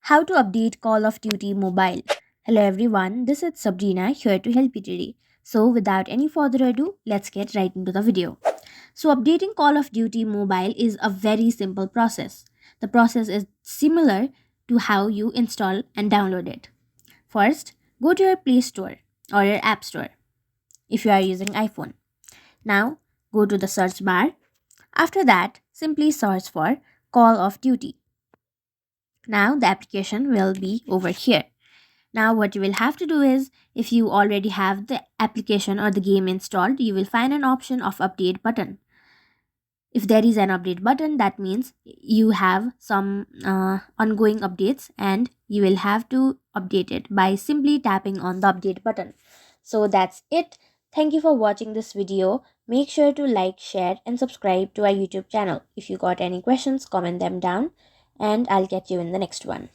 How to update Call of Duty Mobile. Hello everyone, this is Sabrina here to help you today. So without any further ado, let's get right into the video. So updating Call of Duty Mobile is a very simple process. The process is similar to how you install and download it. First, go to your Play Store or your App Store if you are using iPhone. Now, go to the search bar. After that, simply search for Call of Duty. Now the application will be over here. Now what you will have to do is, if you already have the application or the game installed, you will find an option of update button. If there is an update button, that means you have some ongoing updates and you will have to update it by simply tapping on the update button. So that's it. Thank you for watching this video. Make sure to like, share and subscribe to our YouTube channel. If you got any questions, comment them down and I'll catch you in the next one.